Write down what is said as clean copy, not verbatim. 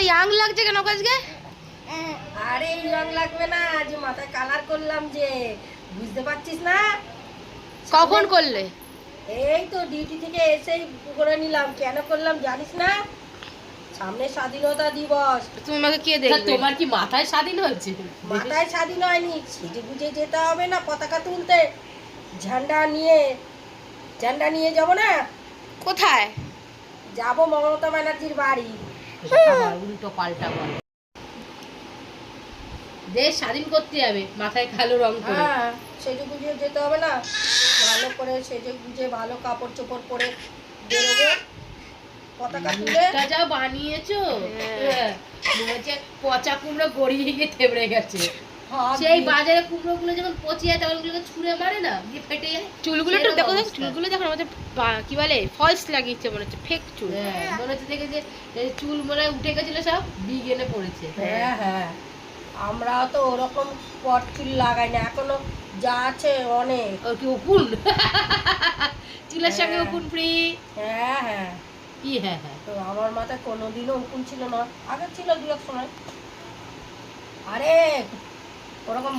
Young লাগছে কেন আজকে? আরে ইয়াং লাগবে না, যে মাথায় কালার করলাম যে, বুঝতে পারছিস না? কখন করলে? এই তো ডিউটি থেকে এসেই করে নিলাম। কেন করলাম জানিস না? সামনে স্বাধীনতা দিবস। তুমি আমাকে কে দেখবে? তোমার কি মাথায় স্বাধীন হচ্ছে? মাথায় স্বাধীন হয়নি, সেজে গুজে যেতে হবে না পতাকা তুলতে। ঝান্ডা নিয়ে যাব না? কোথায় যাব মমতা ব্যানার্জির বাড়ি। উল্টো পাল্টা বলে। দেশ স্বাধীন করতে যাবে, মাথায় কালো রং করে। হ্যাঁ, সেজে গুজে যেতে হবে না? ভালো করে সেজে গুজে ভালো কাপড় চোপড় পরে বেরোবো, পতাকা তুলে। যা বানিয়েছো, মনে হচ্ছে পচা কুমড়ো গড়িয়ে গিয়ে থেবড়ে গেছে। সেই বাজারে কুমড়ো গুলো যখন পচে যায় তখন ওগুলোকে ছুঁড়ে মারে না, দিয়ে ফেটে যায়। চুলগুলো একটু দেখো, চুলগুলো দেখো আমাদের কি বলে ফলস লাগিয়েছে, মনে হচ্ছে ফেক চুল। মনে হচ্ছে দেখে যে চুল মনে হয় উঠে গেছিল, সব বিগেনে পড়েছে। হ্যাঁ হ্যাঁ, আমরা তো ওরকম পট চুল লাগাই না এখনো, যা আছে অনেক। ও কি উকুন? চুলের সঙ্গে উকুন ফ্রি? হ্যাঁ হ্যাঁ, কি হ্যাঁ হ্যাঁ? তো আমার মাথায় কোনোদিনও উকুন ছিল না, আগে ছিল দু এক সময়। আরে ওরকম